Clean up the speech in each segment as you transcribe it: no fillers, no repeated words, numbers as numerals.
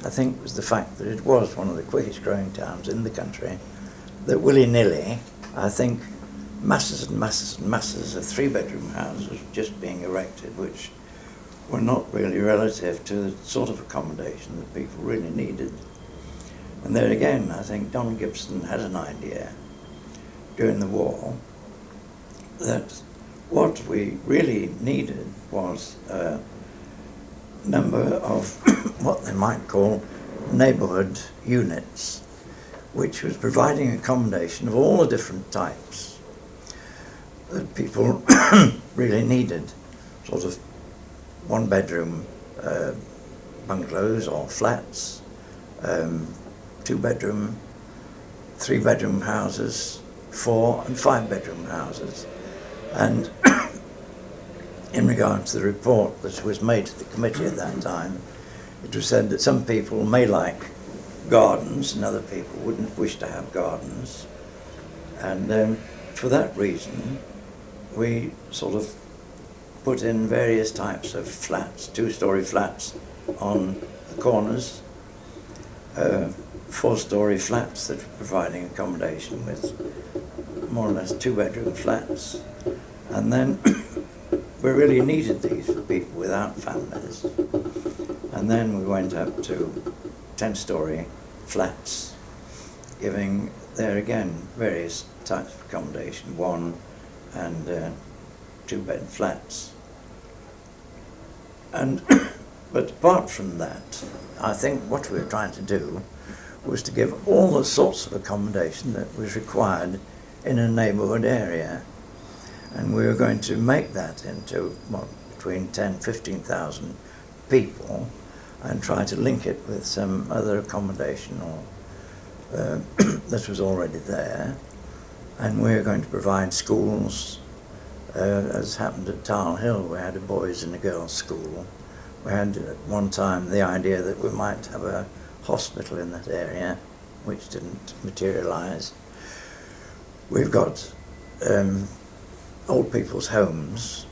I think, was the fact that it was one of the quickest growing towns in the country, that willy-nilly, I think, masses and masses and masses of three-bedroom houses were just being erected, which were not really relative to the sort of accommodation that people really needed. And there again, I think Don Gibson had an idea during the war that what we really needed was a number of what they might call neighbourhood units, which was providing accommodation of all the different types that people really needed, sort of one-bedroom bungalows or flats, two-bedroom, three-bedroom houses, four- and five-bedroom houses. And in regard to the report that was made to the committee at that time, it was said that some people may like gardens and other people wouldn't wish to have gardens. And for that reason, we sort of put in various types of flats, two-storey flats on the corners, four-storey flats that were providing accommodation with more or less two-bedroom flats. And then we really needed these for people without families. And then we went up to 10-storey flats, giving there again various types of accommodation, one and two-bed flats. And but apart from that, I think what we were trying to do was to give all the sorts of accommodation that was required in a neighbourhood area. And we were going to make that into between 10,000 and 15,000 people and try to link it with some other accommodation or that was already there. And we were going to provide schools, as happened at Tower Hill. We had a boys' and a girls' school. We had at one time the idea that we might have a hospital in that area, which didn't materialise. We've got old people's homes,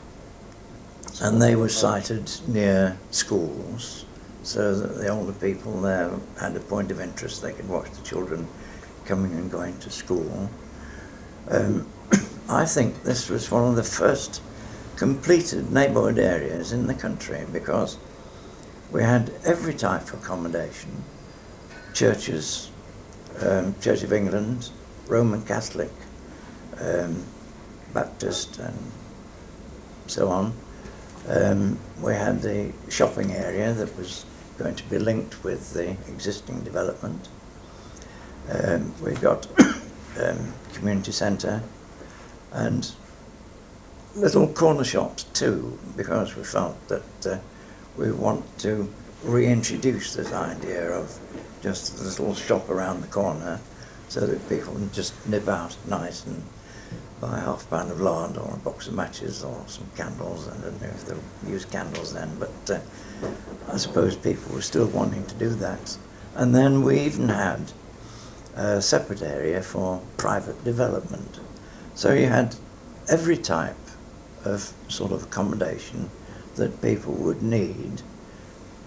and they were sited near schools, so that the older people there had a point of interest. They could watch the children coming and going to school. I think this was one of the first completed neighbourhood areas in the country, because we had every type of accommodation: churches, Church of England, Roman Catholic, Baptist, and so on. We had the shopping area that was going to be linked with the existing development. We've got community centre and little corner shops too, because we felt that we want to reintroduce this idea of just a little shop around the corner, so that people can just nip out at night and buy half a pound of lard or a box of matches or some candles. I don't know if they'll use candles then, but I suppose people were still wanting to do that. And then we even had a separate area for private development. So you had every type of sort of accommodation that people would need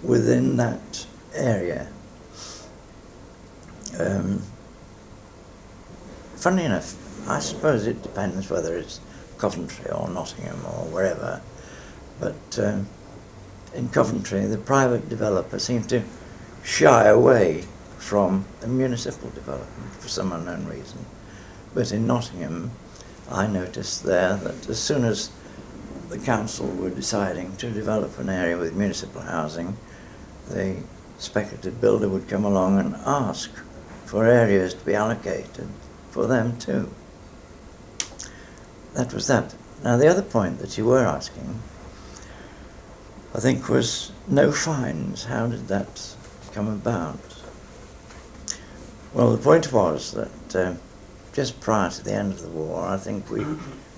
within that area. Funny enough, I suppose it depends whether it's Coventry or Nottingham or wherever, but in Coventry the private developer seemed to shy away from the municipal development for some unknown reason. But in Nottingham, I noticed there that as soon as the council were deciding to develop an area with municipal housing, the speculative builder would come along and ask for areas to be allocated for them too. That was that. Now the other point that you were asking, I think, was no fines. How did that come about? Well, the point was that just prior to the end of the war, I think we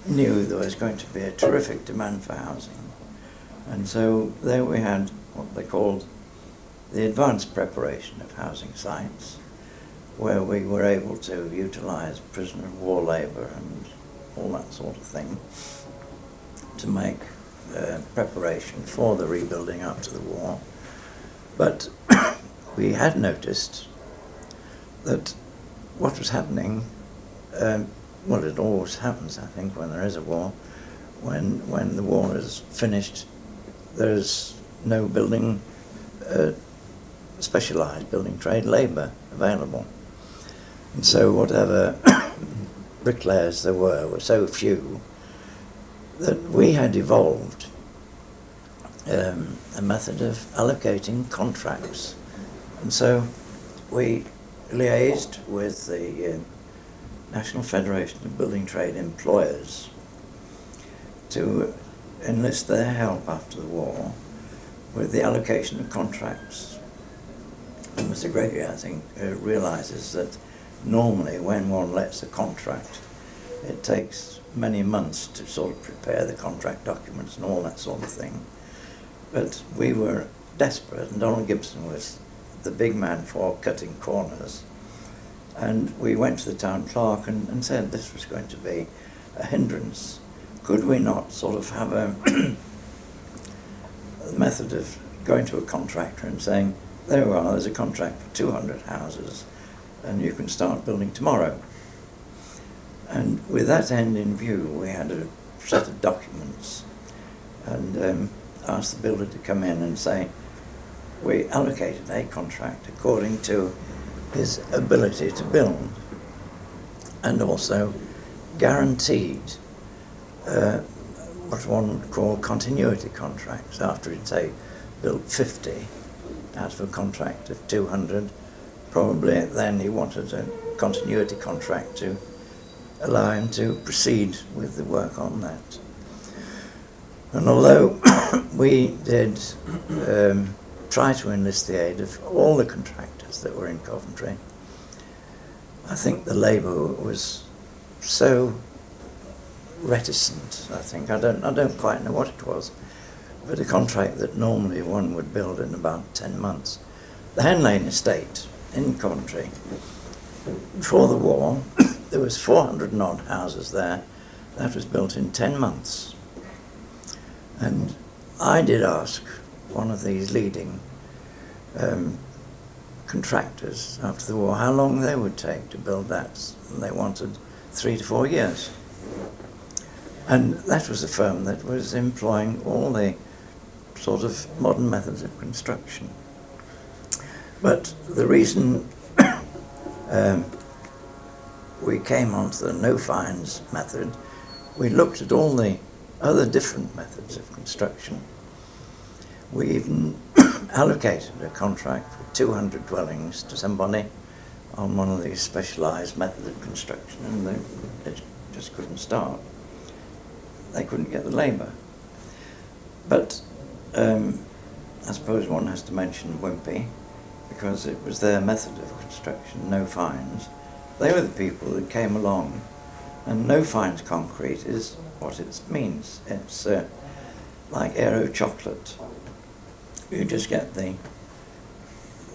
knew there was going to be a terrific demand for housing. And so there we had what they called the advanced preparation of housing sites, where we were able to utilise prisoner of war labour and all that sort of thing to make preparation for the rebuilding after the war. But we had noticed that what was happening, well, it always happens, I think, when there is a war. When the war is finished, there's no building, specialised building trade labour available. And so whatever bricklayers there were so few that we had evolved a method of allocating contracts. And so we liaised with the National Federation of Building Trade Employers to enlist their help after the war with the allocation of contracts. And Mr. Gregory, I think, realises that normally when one lets a contract, it takes many months to sort of prepare the contract documents and all that sort of thing. But we were desperate, and Donald Gibson was the big man for cutting corners. And we went to the town clerk and said this was going to be a hindrance. Could we not sort of have a method of going to a contractor and saying, there you are, there's a contract for 200 houses and you can start building tomorrow. And with that end in view, we had a set of documents and asked the builder to come in and say, we allocated a contract according to his ability to build, and also guaranteed what one would call continuity contracts. After he'd say built 50 out of a contract of 200, probably then he wanted a continuity contract to allow him to proceed with the work on that. And although we did try to enlist the aid of all the contractors that were in Coventry, I think the labour was so reticent, I think. I don't quite know what it was, but a contract that normally one would build in about 10 months. The Hen Lane estate in Coventry, before the war, there was 400 and odd houses there. That was built in 10 months. And I did ask one of these leading contractors after the war how long they would take to build that, and they wanted 3 to 4 years. And that was a firm that was employing all the sort of modern methods of construction. But the reason we came onto the no fines method, we looked at all the other different methods of construction. We even allocated a contract for 200 dwellings to somebody on one of these specialised methods of construction, and they just couldn't start. They couldn't get the labour. But I suppose one has to mention Wimpy, because it was their method of construction, no fines. They were the people that came along, and no fines concrete is what it means. It's like aero chocolate. You just get the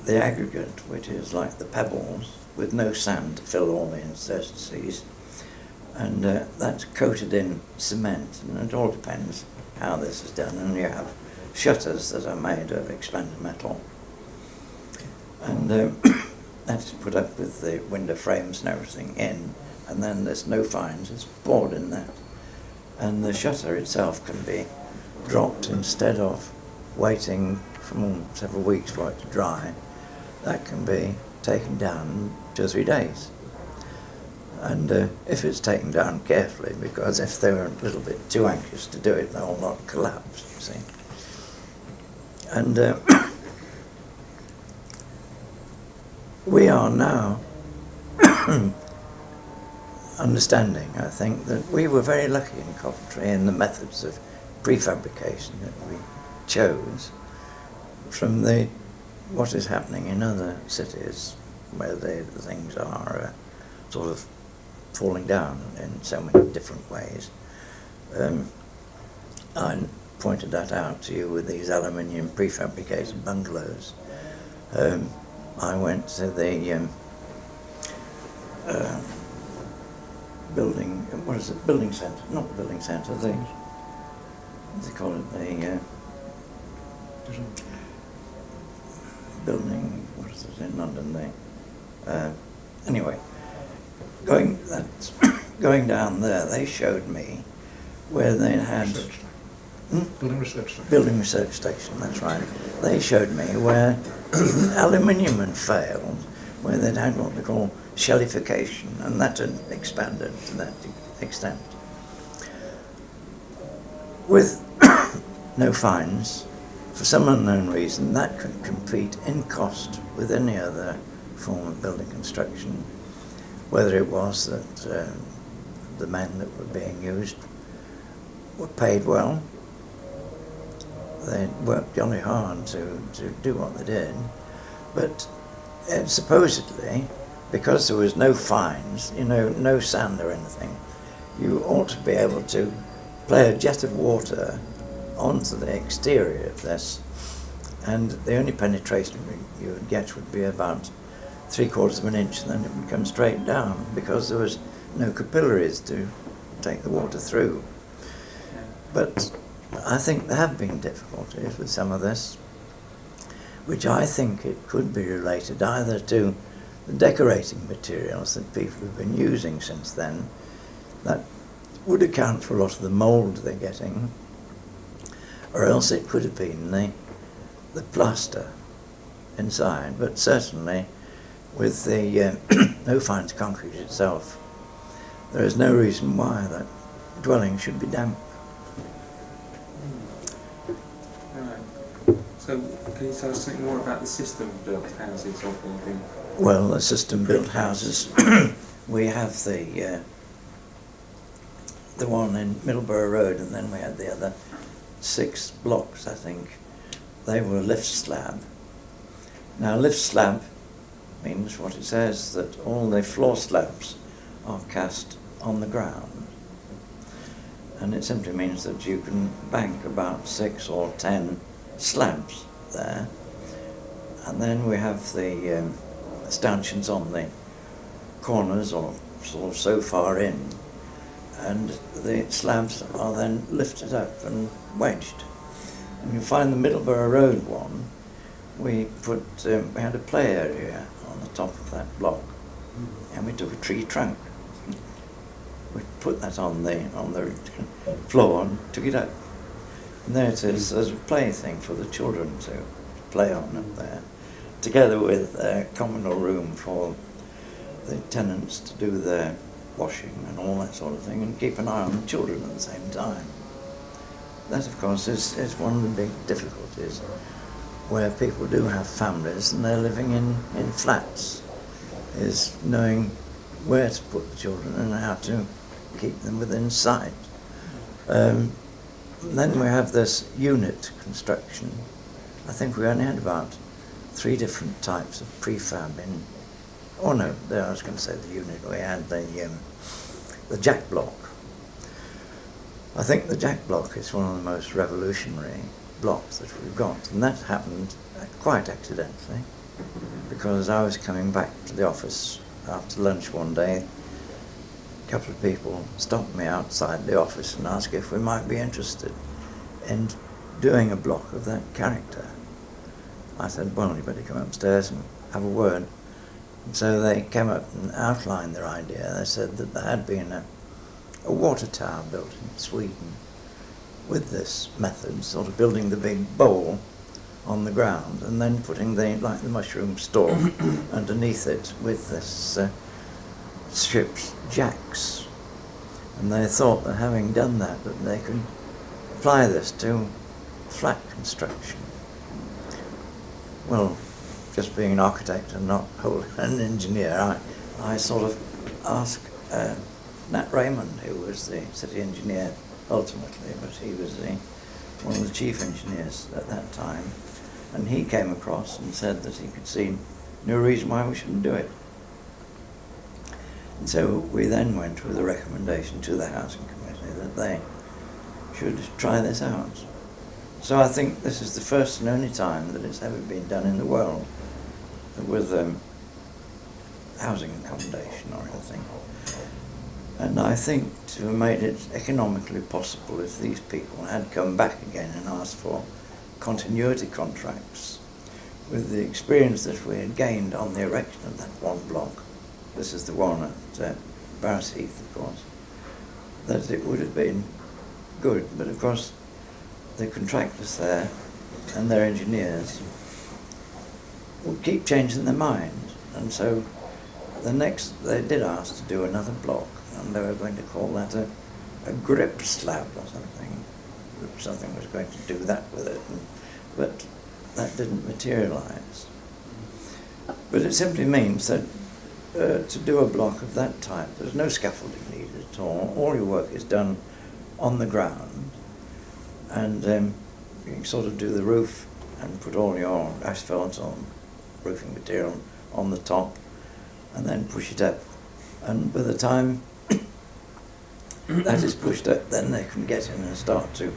aggregate, which is like the pebbles, with no sand to fill all the interstices, and that's coated in cement, and it all depends how this is done. And you have shutters that are made of expanded metal, and that is put up with the window frames and everything in, and then there's no fines, it's poured in that. And the shutter itself can be dropped instead of waiting for several weeks for it to dry. That can be taken down in 2 or 3 days. And if it's taken down carefully, because if they were a little bit too anxious to do it, they'll not collapse, you see. And we are now understanding, I think, that we were very lucky in Coventry in the methods of prefabrication that we chose from what is happening in other cities where the things are sort of falling down in so many different ways. I pointed that out to you with these aluminium prefabricated bungalows. I went to the building centre, not the building centre, what do they call it, the building, what councillors in London. Anyway, going down there, they showed me where they had Building research station. building research station. That's right. They showed me where even aluminium had failed, where they'd had what they call shellification, and that had expanded to that extent. With no fines, for some unknown reason, that could compete in cost with any other form of building construction, whether it was that the men that were being used were paid well. They worked jolly hard to do what they did, but supposedly, because there was no fines, no sand or anything, you ought to be able to play a jet of water onto the exterior of this, and the only penetration you would get would be about 3/4 of an inch, and then it would come straight down because there was no capillaries to take the water through. But I think there have been difficulties with some of this, which I think it could be related either to the decorating materials that people have been using since then. That would account for a lot of the mould they're getting, or else it could have been the plaster inside. But certainly with the no fines concrete itself, there is no reason why that dwelling should be damp. Right. So can you tell us something more about the system-built houses or anything? Well, the system-built houses, we have the one in Middleborough Road, and then we had the other 6 blocks, I think. They were lift slab. Now, lift slab means what it says, that all the floor slabs are cast on the ground. And it simply means that you can bank about 6 or 10 slabs there. And then we have the stanchions on the corners, or sort of so far in, and the slabs are then lifted up and wedged. And you find the Middleborough Road one, we had a play area on the top of that block, and we took a tree trunk. We put that on the floor and took it up. And there it is as a plaything for the children to play on up there, together with a communal room for the tenants to do their washing and all that sort of thing, and keep an eye on the children at the same time. That, of course, is one of the big difficulties, where people do have families and they're living in flats, is knowing where to put the children and how to keep them within sight. Then we have this unit construction. I think we only had about 3 different types of prefab in. Oh no, I was going to say the unit. We had the jack block. I think the jack block is one of the most revolutionary blocks that we've got, and that happened quite accidentally, because I was coming back to the office after lunch one day. A couple of people stopped me outside the office and asked if we might be interested in doing a block of that character. I said, well, you better come upstairs and have a word. And so they came up and outlined their idea. They said that there had been a water tower built in Sweden with this method, sort of building the big bowl on the ground and then putting the mushroom stalk underneath it with this ship's jacks. And they thought that having done that they could apply this to flat construction. Well, just being an architect and not an engineer, I sort of asked Nat Raymond, who was the city engineer ultimately, but he was one of the chief engineers at that time, and he came across and said that he could see no reason why we shouldn't do it. And so we then went with a recommendation to the Housing Committee that they should try this out. So I think this is the first and only time that it's ever been done in the world with housing accommodation or anything. And I think to have made it economically possible, if these people had come back again and asked for continuity contracts with the experience that we had gained on the erection of that one block, this is the one at Barras Heath, of course, that it would have been good. But of course, the contractors there and their engineers would keep changing their mind, and so they did ask to do another block, and they were going to call that a grip slab or something. Something was going to do that with it, but that didn't materialise. But it simply means that to do a block of that type, there's no scaffolding needed at all. All your work is done on the ground, and you can sort of do the roof and put all your asphalt on, roofing material on the top, and then push it up. And by the time that is pushed up, then they can get in and start to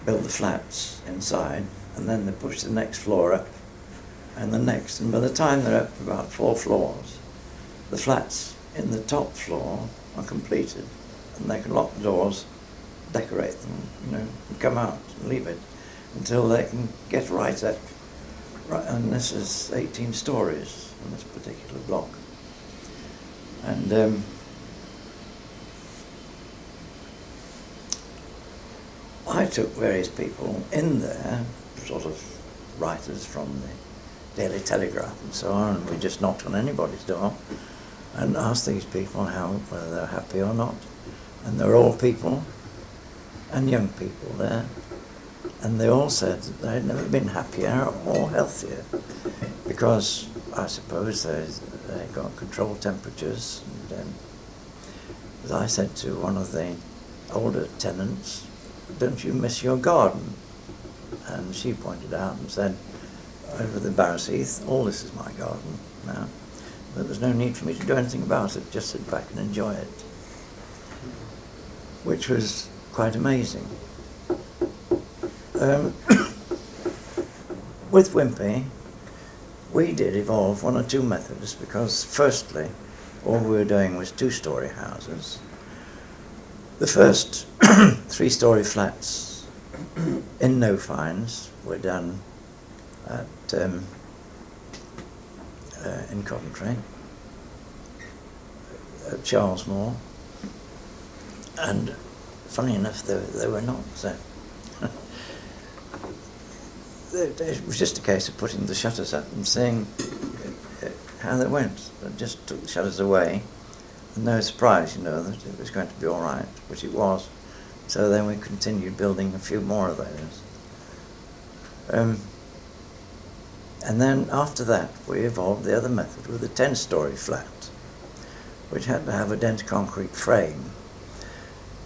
build the flats inside, and then they push the next floor up and the next, and by the time they're up about 4 floors, the flats in the top floor are completed, and they can lock the doors, decorate them, and come out and leave it until they can get right up. Right, and this is 18 stories on this particular block, and I took various people in there, sort of writers from the Daily Telegraph and so on, and we just knocked on anybody's door and asked these people whether they're happy or not. And they're all people and young people there, and they all said that they'd never been happier or healthier, because I suppose they got controlled temperatures. And as I said to one of the older tenants, "Don't you miss your garden?" And she pointed out and said, "Over the Barras Heath, all this is my garden now, but there's no need for me to do anything about it, just sit back and enjoy it," which was quite amazing. With Wimpy, we did evolve 1 or 2 methods, because firstly, all we were doing was 2-storey houses. The first 3-storey flats in no fines were done at in Coventry, at Charlesmore, and funny enough, they were not. It was just a case of putting the shutters up and seeing how they went. I just took the shutters away, and no surprise, that it was going to be all right, which it was. So then we continued building a few more of those. And then after that, we evolved the other method with a 10-storey flat, which had to have a dense concrete frame.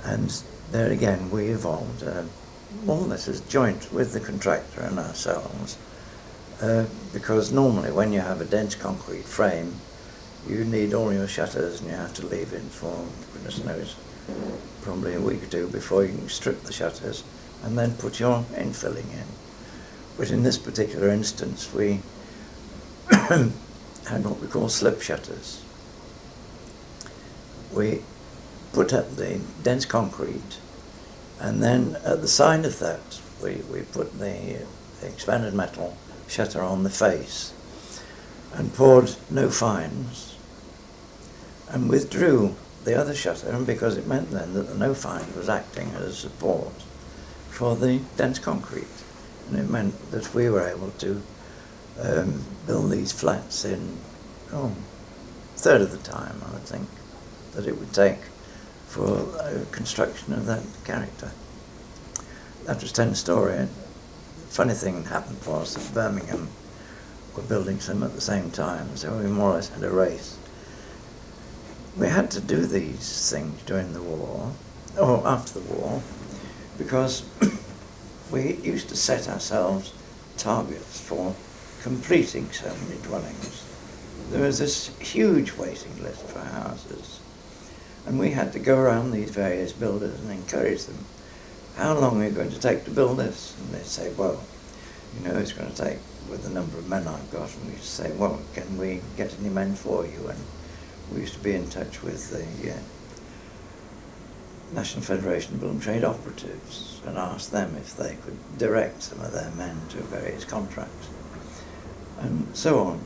And there again, we evolved more or less as joint with the contractor and ourselves, because normally when you have a dense concrete frame, you need all your shutters, and you have to leave it for, goodness knows, probably a week or 2 before you can strip the shutters and then put your infilling in. But in this particular instance, we had what we call slip shutters. We put up the dense concrete, and then at the side of that, we put the expanded metal shutter on the face and poured no fines and withdrew the other shutter, because it meant then that the no fines was acting as support for the dense concrete, and it meant that we were able to build these flats in a third of the time, I would think, that it would take for construction of that character. That was 10-storey. Funny thing happened for us at Birmingham. We're building some at the same time, so we more or less had a race. We had to do these things during the war, or after the war, because we used to set ourselves targets for completing so many dwellings. There was this huge waiting list for houses, and we had to go around these various builders and encourage them. How long are you going to take to build this? And they'd say, well, it's going to take, with the number of men I've got, and we'd say, well, can we get any men for you? And we used to be in touch with National Federation of Building Trade Operatives and asked them if they could direct some of their men to various contracts, and so on.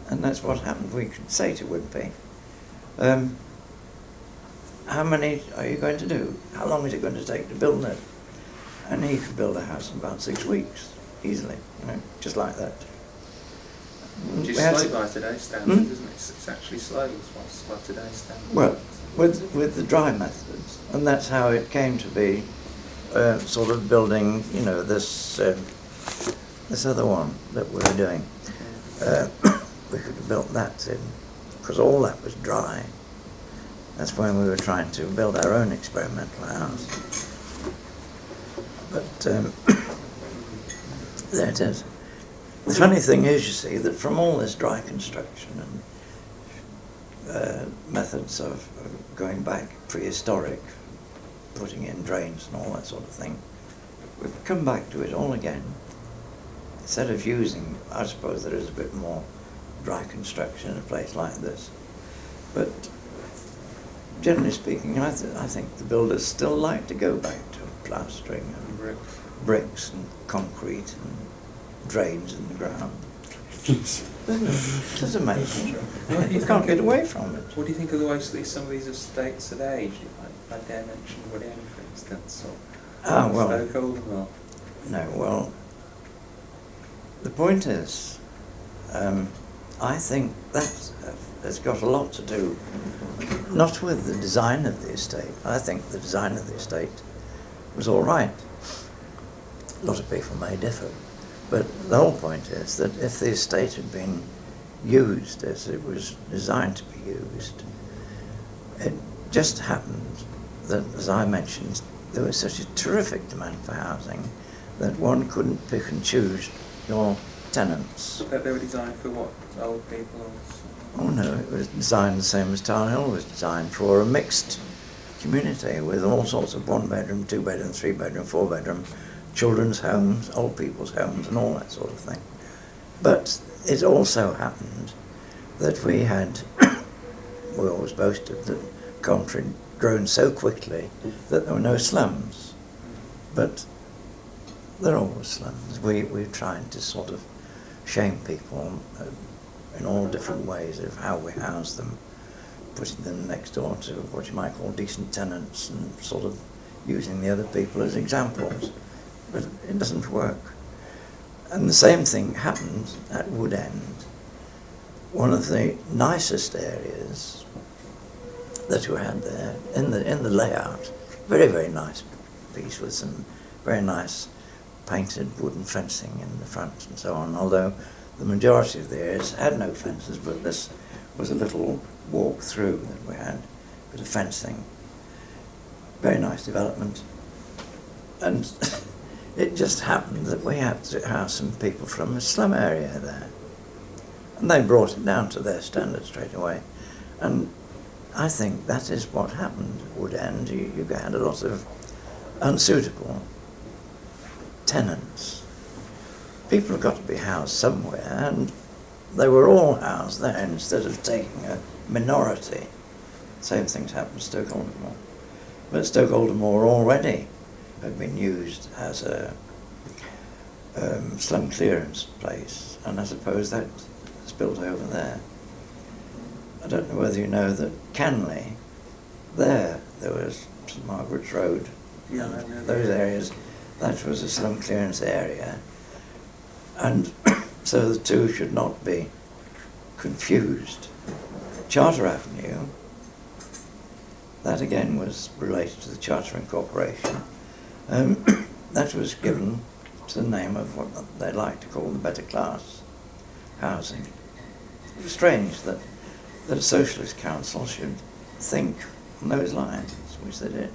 And that's what happened. We could say to Wimpy, how many are you going to do? How long is it going to take to build it? And he could build a house in about 6 weeks, easily, just like that. Which is slow by today's standards, isn't it? It's actually slow by today's standards. Well, with the dry methods, and that's how it came to be, sort of building, this other one that we were doing. We could have built that in, because all that was dry. That's when we were trying to build our own experimental house. But there it is. The funny thing is, you see, that from all this dry construction and methods of going back prehistoric, putting in drains and all that sort of thing, we've come back to it all again. Instead of using, I suppose there is a bit more dry construction in a place like this, but generally speaking, I think the builders still like to go back to plastering and bricks and concrete and drains in the ground. It's amazing. You can't get away from it. What do you think of the way some of these estates had aged? If I dare mention Wijgerden, for instance, or well, no, well, the point is, I think that has got a lot to do, not with the design of the estate. I think the design of the estate was all right. A lot of people may differ, but the whole point is that if the estate had been used as it was designed to be used, it just happened that, as I mentioned, there was such a terrific demand for housing that one couldn't pick and choose your tenants. That they were designed for what? Old people? Oh no, it was designed the same as Town Hill was designed for, a mixed community with all sorts of 1-bedroom, 2-bedroom, 3-bedroom, 4-bedroom, children's homes, old people's homes and all that sort of thing. But it also happened that we always boasted that Coventry had grown so quickly that there were no slums. But there are always slums. We tried to sort of shame people in all different ways of how we house them, putting them next door to what you might call decent tenants and sort of using the other people as examples. But it doesn't work. And the same thing happened at Wood End. One of the nicest areas that we had there, in the layout, very, very nice piece with some very nice painted wooden fencing in the front and so on, although the majority of the areas had no fences, but this was a little walk through that we had, a bit of fencing. Very nice development. And it just happened that we had to house some people from a slum area there. And they brought it down to their standard straight away. And I think that is what happened at Wood End. You had a lot of unsuitable tenants. People have got to be housed somewhere, and they were all housed there instead of taking a minority. Same things happened to Stoke-Aldermore. But Stoke-Aldermore already had been used as a slum clearance place, and I suppose that spilled over there. I don't know whether you know that Canley, there was St Margaret's Road, those areas, that was a slum clearance area, and so the two should not be confused. Charter Avenue, that again was related to the Chartering Corporation. That was given to the name of what they like to call the better class housing. It was strange that a socialist council should think on those lines, which they did.